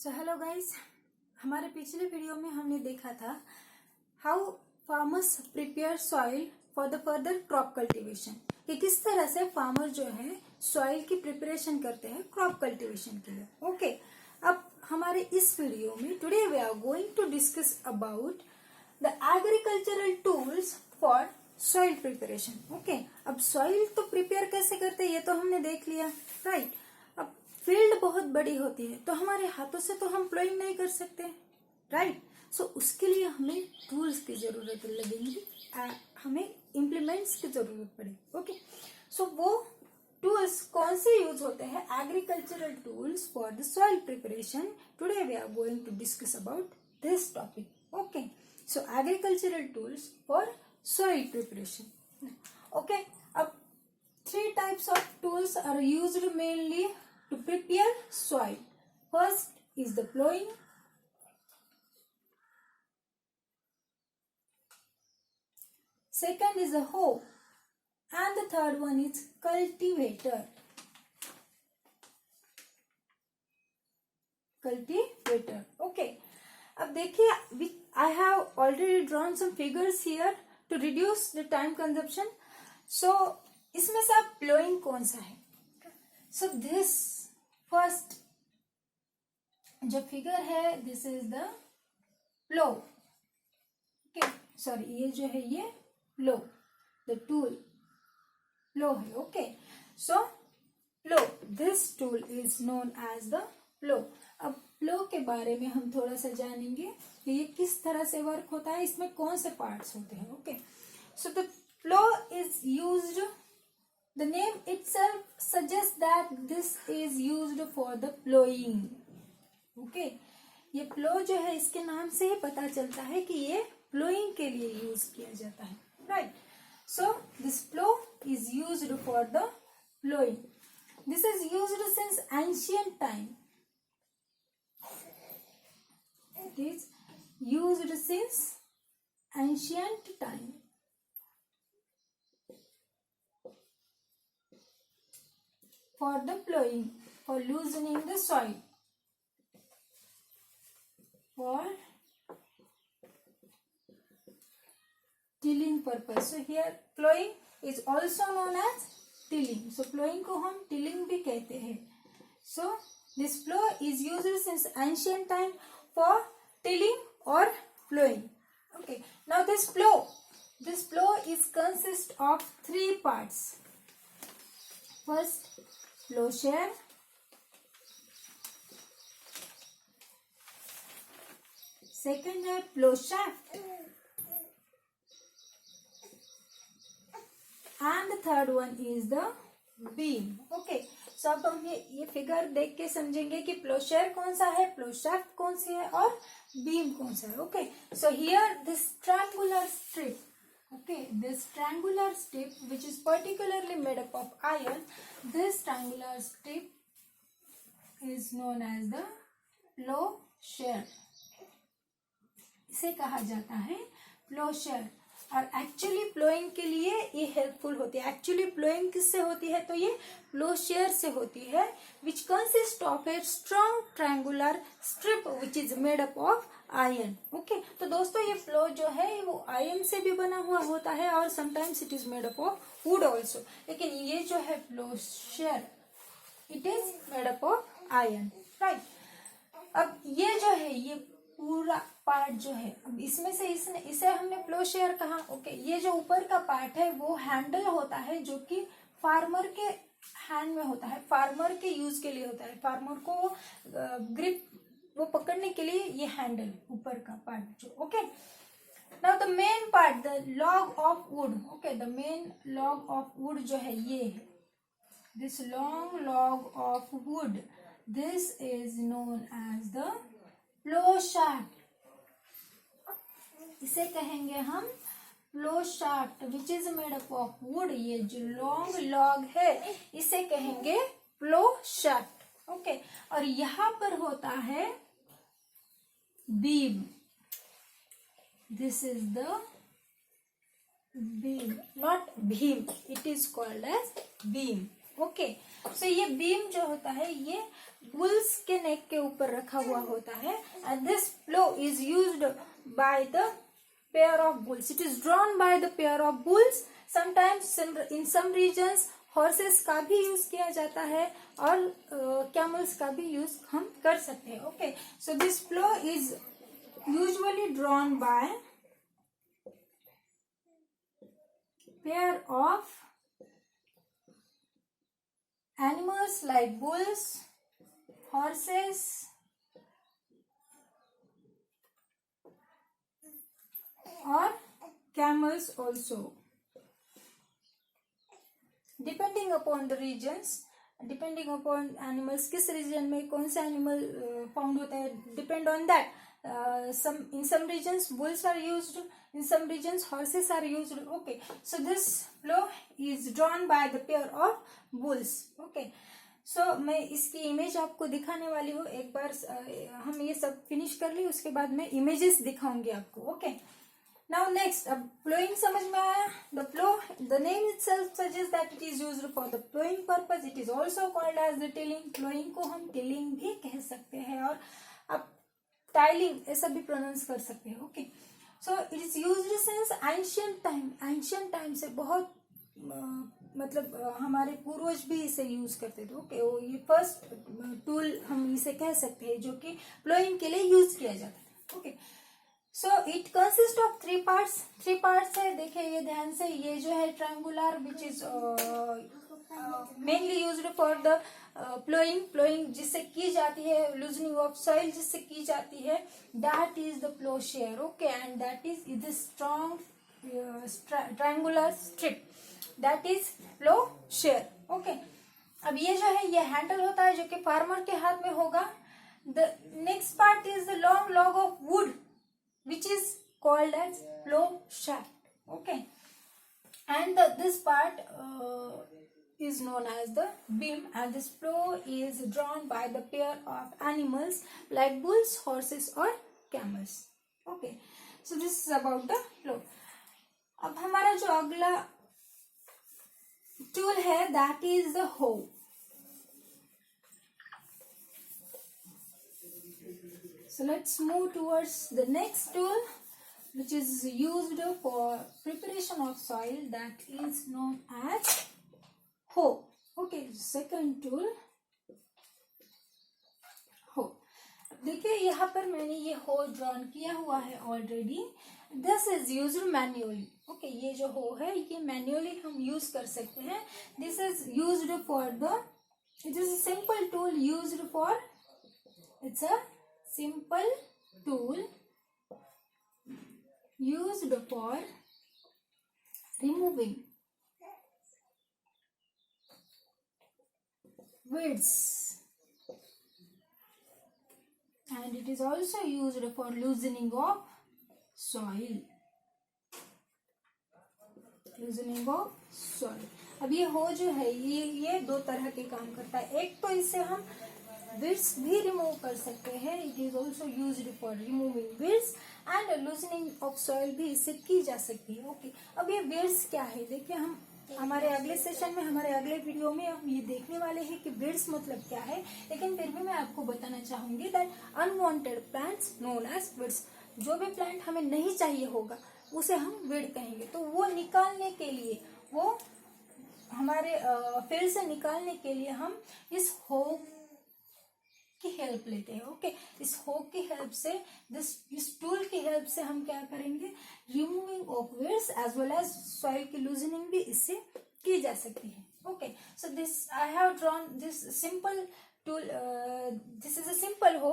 So hello guys, हमारे पिछले video में हमने देखा था how farmers prepare soil for the further crop cultivation, कि किस तरह से फार्मर जो है सॉइल की प्रिपरेशन करते हैं क्रॉप कल्टीवेशन के लिए। ओके, अब हमारे इस वीडियो में today we are going to discuss about the agricultural tools for soil preparation. Okay, अब सॉइल तो प्रिपेयर कैसे करते हैं ये तो हमने देख लिया, राइट। अब फील्ड बहुत बड़ी होती है तो हमारे हाथों से तो हम प्लोइंग नहीं कर सकते, राइट। सो उसके लिए हमें टूल्स की जरूरत लगेगी, हमें इम्प्लीमेंट्स की जरूरत पड़ेगी। ओके, सो वो टूल्स कौन से यूज होते हैं? Agricultural tools for the soil preparation. Today we are going to discuss about this topic. Okay, so agricultural tools for soil preparation. Okay, three types of tools are used mainly to prepare soil. First is the plowing, second is the hoe, and the third one is cultivator. Okay, अब देखिए, I have already drawn some figures here to reduce the time consumption. So इसमें से आप ploughing कौन सा है? So this first जो figure है, this is the plow. Okay, sorry, ये जो है ये plow, the tool plow है. Okay, so plow, this tool is known as the plow. अब प्लो के बारे में हम थोड़ा सा जानेंगे कि ये किस तरह से वर्क होता है, इसमें कौन से पार्ट्स होते हैं। Okay, so the plough is used, the name itself suggest that this is used for the ploughing. Okay, ये प्लो जो है इसके नाम से ही पता चलता है कि ये प्लोइंग के लिए यूज किया जाता है, right. So this plough is used for the ploughing. This is used since ancient time. It is used since ancient time. For the plowing, for loosening the soil, for tilling purpose. So here plowing is also known as tilling. So plowing को हम tilling भी कहते हैं. So this plow is used since ancient time for tilling or plowing. Okay, now this plow is consist of three parts. First, plowshare, second है plow shaft, and the third one is the beam. Okay, so अब हम ये figure देख के समझेंगे कि प्लोशेयर कौन सा है, प्लो शाफ्ट कौन सी है और बीम कौन सा है. Okay, so here this triangular strip, okay, this triangular strip which is particularly made up of iron, this triangular strip is known as the plowshare. इसे कहा जाता है प्लोशेयर. और एक्चुअली प्लोइंग के लिए ये हेल्पफुल होती है. एक्चुअली प्लोइंग किससे होती है? तो ये प्लोशेयर से होती है, which consist of a strong triangular strip which is made up of iron. Okay, तो दोस्तों ये प्लो जो है वो आयरन से भी बना हुआ होता है और sometimes it is made up of wood also, लेकिन ये जो है ploughshare it is made up of iron, right. अब ये जो है ये पूरा पार्ट जो है, अब इसमें से इसे हमने प्लोशेयर कहा. ओके, ये जो ऊपर का पार्ट है वो हैंडल होता है जो कि फार्मर के हैंड में होता है, फार्मर के यूज के लिए होता है. फार्मर को ग्रिप वो पकड़ने के लिए ये हैंडल ऊपर का पार्ट जो. Okay, now the main part, the log of wood. Okay, the main log of wood जो है ये है, this long log of wood, this is known as the plough shaft. इसे कहेंगे हम plough shaft which is made up of wood. ये जो long log है इसे कहेंगे प्लो शाफ्ट. ओके, और यहां पर होता है beam. This is the beam, not Bhim, it is called as beam. Okay. So ये बीम जो होता है ये बुल्स के नेक के ऊपर रखा हुआ होता है and this plough is used by the pair of bulls. It is drawn by the pair of bulls. Sometimes in some regions horses का भी यूज किया जाता है और कैमल्स का भी यूज हम कर सकते हैं. Okay. So this plough is usually drawn by pair of animals like bulls, horses, or camels also. Depending upon the regions, depending upon animals, किस region में कौन सा animal found होता है, depend on that. In some regions bulls are used, in some regions horses are used. Okay, so this flow is drawn by the pair of bulls. Okay, so मैं इसकी image आपको दिखाने वाली हूँ. एक बार हम ये सब फिनिश कर ली, उसके बाद मैं इमेजेस दिखाऊंगी आपको. ओके. नाउ नेक्स्ट, अब प्लोइंग समझ में आया. The plough, the name itself suggest that it is used for the ploughing purpose. It is also called as the tilling. Ploughing को हम टिलिंग भी कह सकते हैं और अब टाइलिंग ऐसा भी प्रोनाउंस कर सकते हैं. Okay. So it is used since ancient time. Ancient time से बहुत मतलब हमारे पूर्वज भी इसे यूज करते थे. ओके. ये फर्स्ट टूल हम इसे कह सकते हैं जो कि प्लोइंग के लिए यूज किया जाता था. Okay. So it consist of 3 parts. 3 parts है. देखिए ये ध्यान से, ये जो है triangular which is mainly used for the ploughing जिससे की जाती है, लूजनिंग ऑफ सॉइल जिससे की जाती है, that is the ploughshare. Okay. And that is the strong triangular strip, that is ploughshare. Okay. अब ये जो है ये हैंडल होता है जो कि फार्मर के हाथ में होगा. The next part is the long log of would which is called as plow shaft. Okay. And this part is known as the beam, and this plow is drawn by the pair of animals like bulls, horses or camels. Okay. So this is about the plow. अब हमारा जो अगला tool है that is the hoe. So let's move towards the next tool which is used for preparation of soil, that is known as hoe. Okay, second tool hoe. देखिए यहाँ पर मैंने ये hoe ड्रॉन किया हुआ है already. This is used manually. Okay. ये जो hoe है ये मैन्युअली हम यूज कर सकते हैं. This is used for the, it is a simple tool used for, it's a simple tool used for removing weeds, and it is also used for loosening of soil. Loosening of soil. अब ये हो जो है ये 2 तरह के काम करता है. एक तो इससे हम weeds भी रिमूव कर सकते हैं. It is also used for removing weeds and loosening of soil भी इससे की जा सकती है. ओके. अब ये weeds क्या है, देखिए हम हमारे अगले सेशन में, हमारे अगले वीडियो में हम ये देखने वाले हैं कि weeds मतलब क्या है. लेकिन फिर भी मैं आपको बताना चाहूंगी that unwanted plants known as weeds. जो भी प्लांट हमें नहीं चाहिए होगा उसे हम weed कहेंगे. तो वो निकालने के लिए, वो हमारे फील्ड से निकालने के लिए हम इस हो की हेल्प लेते हैं. ओके. इस होक की हेल्प से, इस टूल की हेल्प से हम क्या करेंगे, removing of weeds as well as soil की लूजनिंग भी इससे की जा सकती है. Okay. So this I have drawn this simple tool. This is a simple hoe.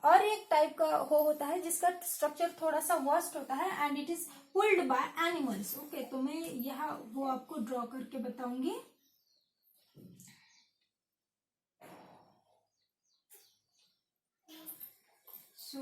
और एक टाइप का हो होता है जिसका स्ट्रक्चर थोड़ा सा वास्ट होता है and it is pulled by animals. Okay. तो मैं यहाँ वो आपको ड्रॉ करके बताऊंगी. सो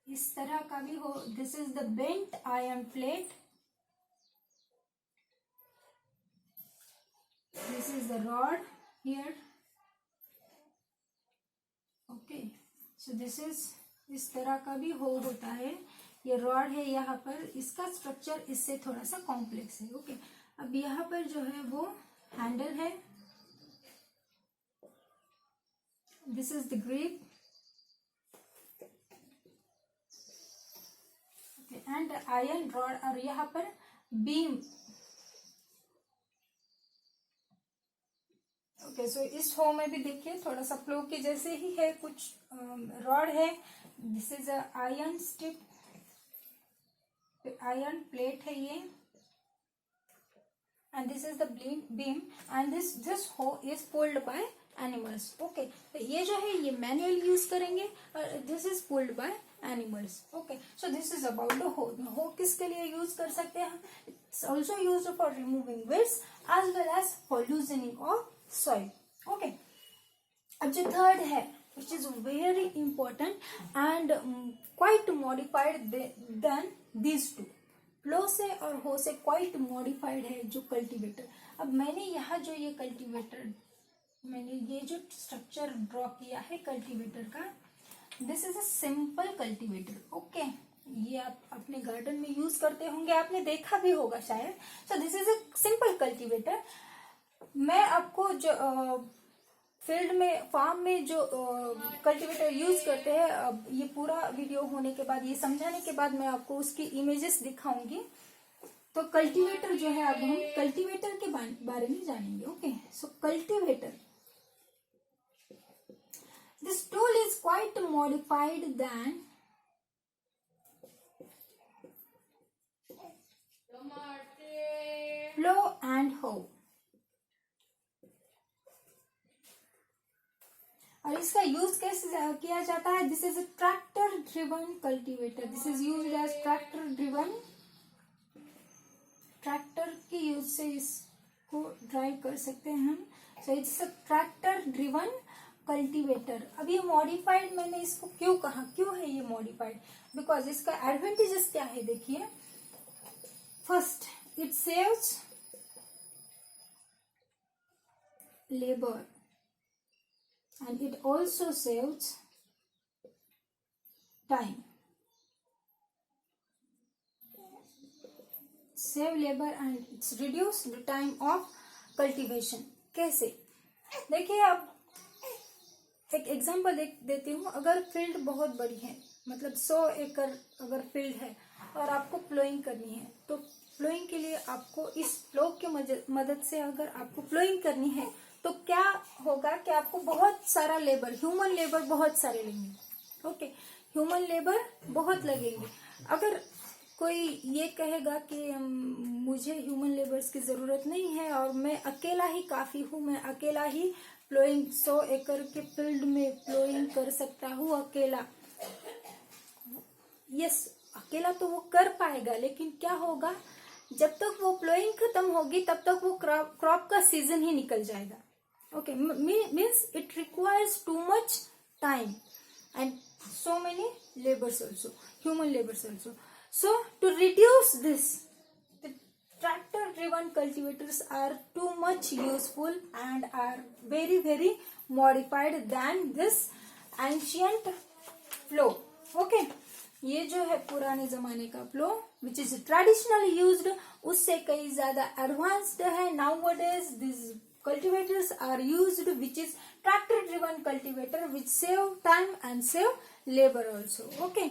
इस तरह का भी हो. This is the bent iron plate. This is the rod here. Okay. So this is, इस तरह का भी हो होता है. ये रॉड है यहाँ पर, इसका स्ट्रक्चर इससे थोड़ा सा कॉम्प्लेक्स है. ओके. अब यहाँ पर जो है वो हैंडल है, this is the grip, and iron rod, और यहाँ पर बीम। ओके, सो इस हो में भी देखिए थोड़ा सा प्लो के जैसे ही है, कुछ रॉड है, this is a iron stick, iron plate है ये, and this is the beam and this hoe is pulled by animals. Okay, तो ये जो है ये मैनुअल यूज करेंगे और this is pulled by animals. Okay, so this is about the hoe. hoe किसके लिए यूज कर सकते हैं? It's also used for removing weeds as well as for loosening of soil. Okay, अब जो थर्ड है which is very important and quite modified than these two. प्लो से और हो से क्वाइट मॉडिफाइड है जो कल्टीवेटर। अब मैंने यहाँ जो ये कल्टीवेटर, मैंने ये जो स्ट्रक्चर ड्रॉ किया है कल्टीवेटर का, this is a simple cultivator. Okay, ये आप अपने गार्डन में यूज करते होंगे, आपने देखा भी होगा शायद। So this is a simple cultivator. मैं आपको जो फील्ड में, फार्म में जो कल्टीवेटर यूज करते हैं, अब ये पूरा वीडियो होने के बाद, ये समझाने के बाद मैं आपको उसकी इमेजेस दिखाऊंगी। तो कल्टीवेटर जो है, अब हम कल्टीवेटर के बारे में जानेंगे। Okay, so cultivator, this tool is quite modified then plough and hoe. और इसका यूज कैसे किया जाता है? This is a tractor driven cultivator. This is used as tractor driven, tractor की यूज से इसको ड्राइव कर सकते हैं हम। So it's a tractor driven cultivator. अब ये मॉडिफाइड मैंने इसको क्यों कहा, क्यों है ये मॉडिफाइड? बिकॉज इसका एडवांटेजेस क्या है, देखिए। First, it saves labour and it also saves time. Save labor and it's reduce the time of cultivation. कैसे? देखिए, अब एक एग्जांपल देती हूँ। अगर फील्ड बहुत बड़ी है, मतलब 100 एकड़ अगर फील्ड है और आपको प्लोइंग करनी है, तो प्लोइंग के लिए आपको इस प्लो की मदद से अगर आपको प्लोइंग करनी है, तो क्या होगा कि आपको बहुत सारा लेबर, ह्यूमन लेबर बहुत सारे लगेंगे। ओके, ह्यूमन लेबर बहुत लगेंगे। अगर कोई ये कहेगा कि मुझे ह्यूमन लेबर्स की जरूरत नहीं है और मैं अकेला ही काफी हूँ, मैं अकेला ही प्लोइंग 100 एकड़ के फील्ड में प्लोइंग कर सकता हूँ अकेला, यस, अकेला तो वो कर पाएगा, लेकिन क्या होगा, जब तक वो प्लोइंग खत्म होगी तब तक वो क्रॉप का सीजन ही निकल जाएगा। Okay, means it requires too much time and so many labors also, human labors also. So to reduce this, the tractor driven cultivators are too much useful and are very very modified than this ancient plow. Okay, ये जो है पुराने जमाने का प्लो which is traditionally used, उससे कई ज्यादा advanced है। Nowadays this cultivators are used which is tractor driven cultivator which save time and save labor also. Okay,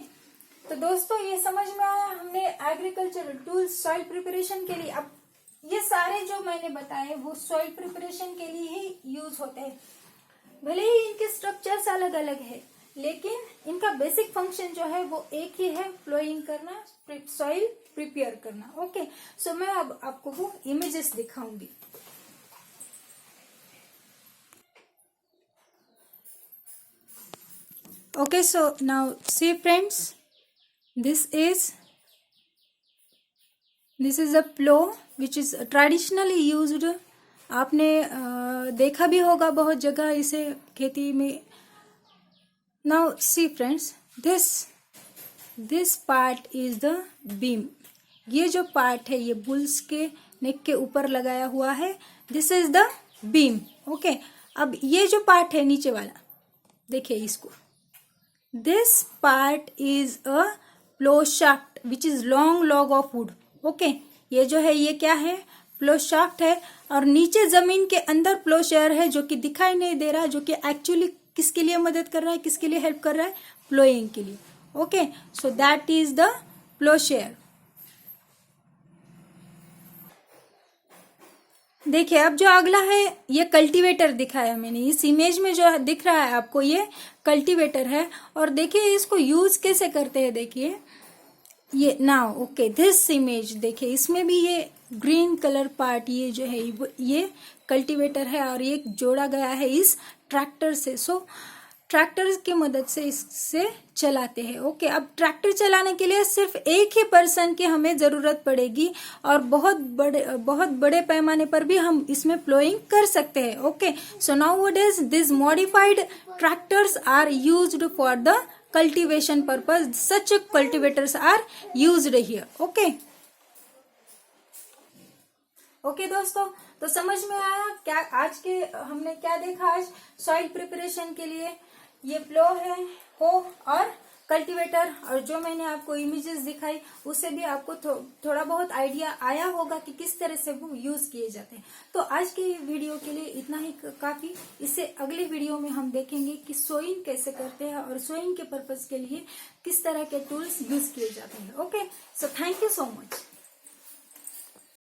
तो दोस्तों ये समझ में आया हमने एग्रीकल्चरल टूल्स सॉइल प्रिपरेशन के लिए। अब ये सारे जो मैंने बताए वो सॉइल प्रिपरेशन के लिए ही यूज होते हैं। भले ही इनके स्ट्रक्चर्स अलग अलग है, लेकिन इनका बेसिक फंक्शन जो है वो एक ही है, प्लोइंग करना, सॉइल प्रिपेयर करना। ओके, सो मैं अब आपको वो इमेजेस दिखाऊंगी। Okay, so now see friends, this is a plow which is traditionally used. आपने देखा भी होगा बहुत जगह इसे खेती में। Now see friends, this part is the beam. ये जो पार्ट है ये बुल्स के नेक के ऊपर लगाया हुआ है, this is the beam. Okay, अब ये जो पार्ट है नीचे वाला, देखिए इसको, this part is a plow shaft which is long log of wood. Okay, ये जो है ये क्या है, प्लो शाफ्ट है, और नीचे जमीन के अंदर प्लोशेयर है जो कि दिखाई नहीं दे रहा है, जो कि एक्चुअली किसके लिए मदद कर रहा है, किसके लिए हेल्प कर रहा है, प्लोइंग के लिए। Okay, so that is the ploughshare. देखिए अब जो अगला है ये कल्टीवेटर दिखाया मैंने। इस इमेज में जो दिख रहा है आपको ये कल्टीवेटर है। और देखिए इसको यूज कैसे करते हैं। देखिए ये नाउ ओके दिस इमेज, देखिए इसमें भी ये ग्रीन कलर पार्ट ये जो है ये कल्टीवेटर है और ये जोड़ा गया है इस ट्रैक्टर से। सो ट्रैक्टर की मदद से इससे चलाते हैं। ओके, अब ट्रैक्टर चलाने के लिए सिर्फ एक ही पर्सन की हमें जरूरत पड़ेगी और बहुत बड़े पैमाने पर भी हम इसमें प्लोइंग कर सकते हैं। Okay, so nowadays this modified tractors are used for the cultivation purpose. Such cultivators are used here. Okay दोस्तों, तो समझ में आया क्या आज के हमने क्या देखा। आज सॉइल प्रिपरेशन के लिए ये प्लो है, हो और कल्टीवेटर, और जो मैंने आपको इमेजेस दिखाई उससे भी आपको थोड़ा बहुत आइडिया आया होगा कि किस तरह से वो यूज किए जाते हैं। तो आज के वीडियो के लिए इतना ही काफी। इससे अगले वीडियो में हम देखेंगे कि सोइंग कैसे करते हैं और सोइंग के पर्पज के लिए किस तरह के टूल्स यूज किए जाते हैं। Okay, so thank you so much.